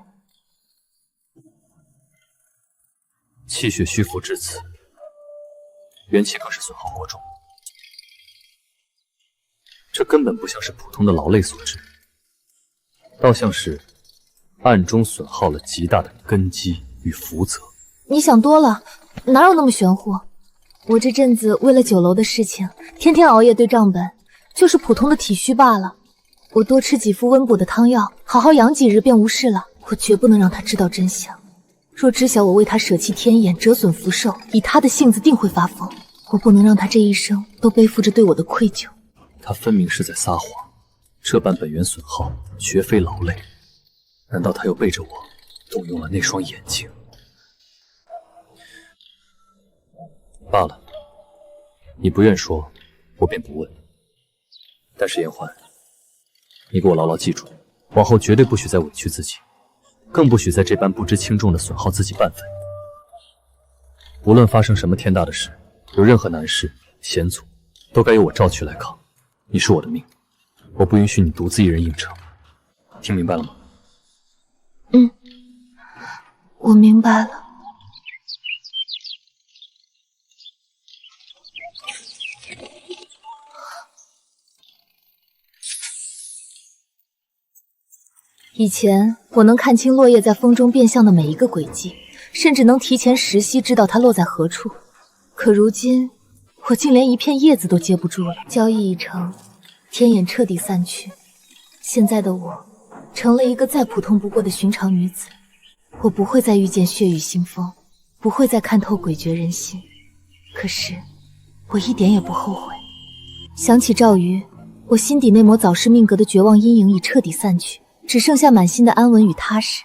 气血虚浮至此，元气更是损耗过重，这根本不像是普通的劳累所致，倒像是暗中损耗了极大的根基与福泽。你想多了，哪有那么玄乎？我这阵子为了酒楼的事情，天天熬夜对账本，就是普通的体虚罢了。我多吃几副温补的汤药，好好养几日便无事了。我绝不能让他知道真相。若知晓我为他舍弃天眼，折损福寿，以他的性子定会发疯。我不能让他这一生都背负着对我的愧疚。他分明是在撒谎，这般本源损耗，绝非劳累。难道他又背着我动用了那双眼睛？罢了，你不愿说，我便不问。但是言欢，你给我牢牢记住，往后绝对不许再委屈自己，更不许再这般不知轻重的损耗自己半分。无论发生什么天大的事，有任何难事险阻，都该由我赵去来扛。你是我的命，我不允许你独自一人硬撑。听明白了吗？嗯，我明白了。以前我能看清落叶在风中变向的每一个轨迹，甚至能提前10息知道它落在何处。可如今，我竟连一片叶子都接不住了。交易已成，天眼彻底散去，现在的我成了一个再普通不过的寻常女子。我不会再遇见血雨腥风，不会再看透诡谲人心。可是，我一点也不后悔。想起赵瑜，我心底那抹早逝命格的绝望阴影已彻底散去。只剩下满心的安稳与踏实。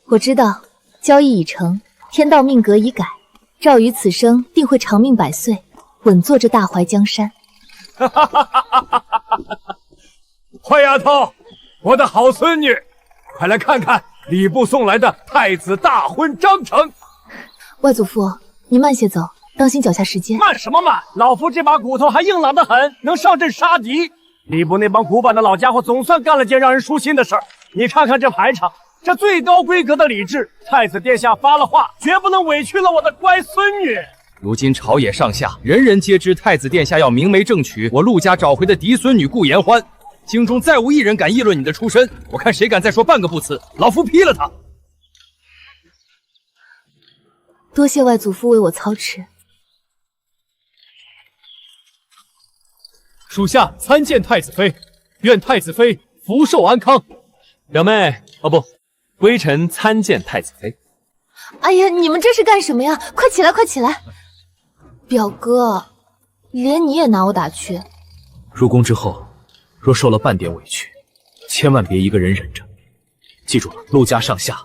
我知道交易已成，天道命格已改，赵瑜此生定会长命百岁，稳坐着大淮江山。坏丫头，我的好孙女，快来看看礼部送来的太子大婚章程。外祖父，你慢些走，当心脚下时间。慢什么慢？老夫这把骨头还硬朗得很，能上阵杀敌。礼部那帮古板的老家伙总算干了件让人舒心的事儿。你看看这排场，这最高规格的礼制，太子殿下发了话，绝不能委屈了我的乖孙女。如今朝野上下人人皆知，太子殿下要明媒正娶我陆家找回的嫡孙女顾延欢。京中再无一人敢议论你的出身，我看谁敢再说半个不辞，老夫劈了他！多谢外祖父为我操持。属下参见太子妃，愿太子妃福寿安康。表妹，哦不，微臣参见太子妃。哎呀，你们这是干什么呀？快起来，快起来！表哥，连你也拿我打趣。入宫之后，若受了半点委屈，千万别一个人忍着。记住了，陆家上下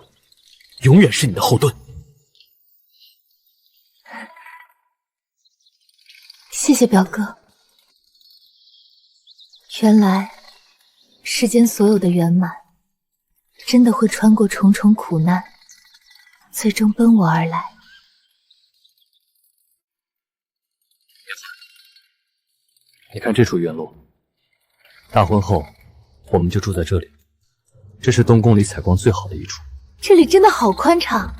永远是你的后盾。谢谢表哥。原来，世间所有的圆满，真的会穿过重重苦难，最终奔我而来。你看这处院落，大婚后我们就住在这里。这是东宫里采光最好的一处。这里真的好宽敞，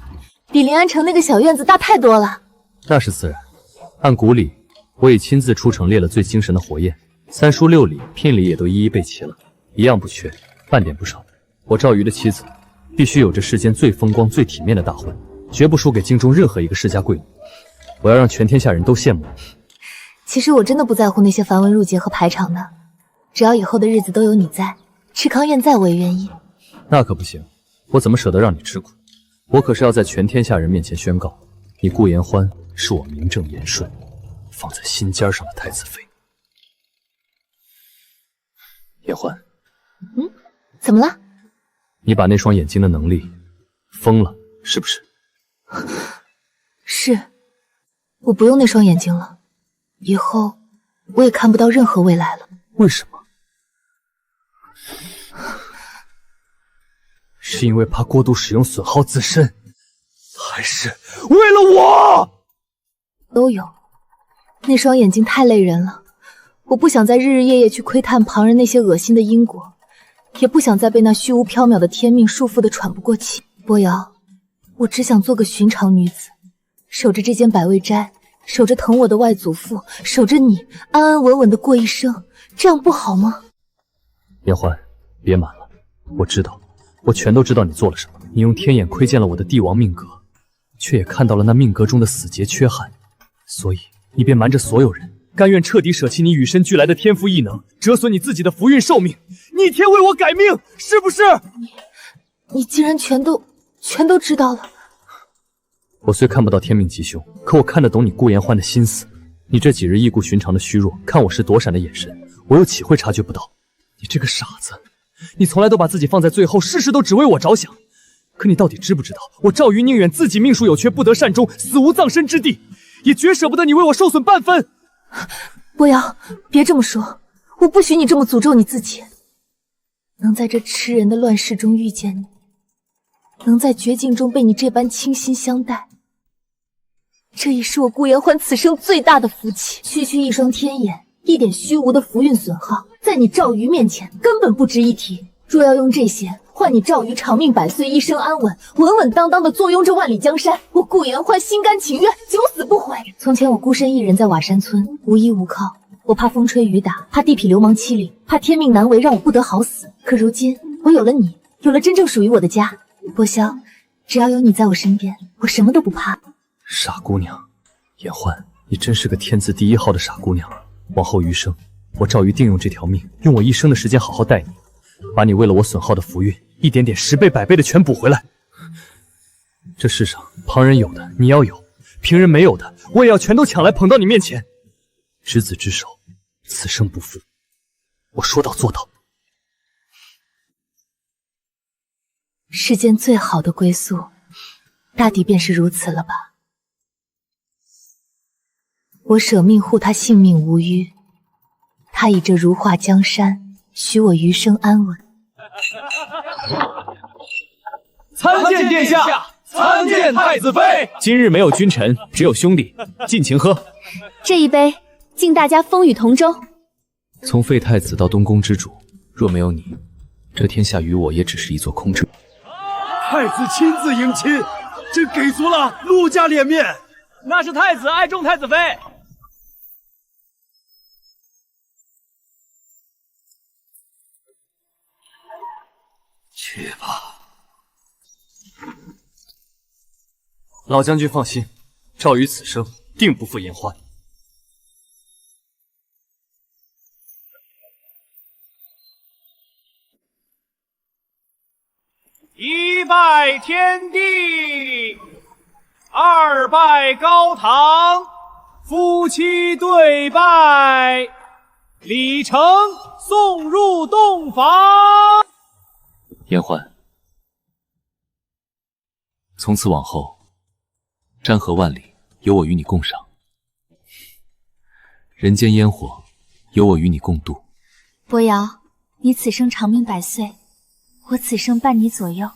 比临安城那个小院子大太多了。那是自然，按古礼，我已亲自出城列了最精神的火焰，3书6礼、聘礼也都一一备齐了，一样不缺，半点不少。我赵瑜的妻子，必须有这世间最风光、最体面的大婚，绝不输给京中任何一个世家贵女。我要让全天下人都羡慕。其实我真的不在乎那些繁文缛节和排场的，只要以后的日子都有你在，吃糠咽菜我也愿意。那可不行，我怎么舍得让你吃苦？我可是要在全天下人面前宣告，你顾延欢是我名正言顺放在心尖上的太子妃。延欢，怎么了？你把那双眼睛的能力疯了，是不是？是，我不用那双眼睛了，以后我也看不到任何未来了。为什么？是因为怕过度使用损耗自身，还是为了我？都有。那双眼睛太累人了，我不想再日日夜夜去窥探旁人那些恶心的因果，也不想再被那虚无缥缈的天命束缚得喘不过气。波瑶，我只想做个寻常女子，守着这间百味斋，守着疼我的外祖父，守着你，安安稳稳地过一生，这样不好吗？延欢，别瞒了，我知道，我全都知道你做了什么。你用天眼窥见了我的帝王命格，却也看到了那命格中的死结缺憾，所以你便瞒着所有人，甘愿彻底舍弃你与生俱来的天赋异能，折损你自己的福运寿命，逆天为我改命，是不是？你竟然全都知道了。我虽看不到天命吉凶，可我看得懂你顾延欢的心思。你这几日异乎寻常的虚弱，看我时躲闪的眼神，我又岂会察觉不到？你这个傻子，你从来都把自己放在最后，事事都只为我着想。可你到底知不知道，我赵瑜宁愿自己命数有缺，不得善终，死无葬身之地，也绝舍不得你为我受损半分。波瑶，别这么说，我不许你这么诅咒你自己。能在这吃人的乱世中遇见你，能在绝境中被你这般倾心相待，这也是我顾延欢此生最大的福气。区区一双天眼，一点虚无的福运损耗，在你赵瑜面前根本不值一提。若要用这些换你赵瑜长命百岁，一生安稳，稳稳当当的坐拥着万里江山，我顾延欢心甘情愿，九死不悔。从前我孤身一人在瓦山村，无依无靠，我怕风吹雨打，怕地痞流氓欺凌，怕天命难违，让我不得好死。可如今我有了你，有了真正属于我的家。波萧，只要有你在我身边，我什么都不怕。傻姑娘，延欢，你真是个天字第一号的傻姑娘。往后余生，我赵瑜定用这条命，用我一生的时间好好待你，把你为了我损耗的福运，一点点10倍100倍的全补回来。这世上旁人有的你要有，平人没有的我也要全都抢来捧到你面前。执子之手，此生不负。我说到做到。世间最好的归宿，大抵便是如此了吧。我舍命护他性命无虞，他以这如画江山，许我余生安稳。参见殿下，参见太子妃。今日没有君臣，只有兄弟，尽情喝。这一杯，敬大家风雨同舟。从废太子到东宫之主，若没有你，这天下于我也只是一座空城。太子亲自迎亲，真给足了陆家脸面。那是太子爱重太子妃。去吧。老将军放心，赵宇此生定不负言欢。一拜天地，二拜高堂，夫妻对拜，礼成送入洞房。言欢，从此往后，山河万里，有我与你共赏；人间烟火，有我与你共度。伯瑶，你此生长命百岁，我此生伴你左右。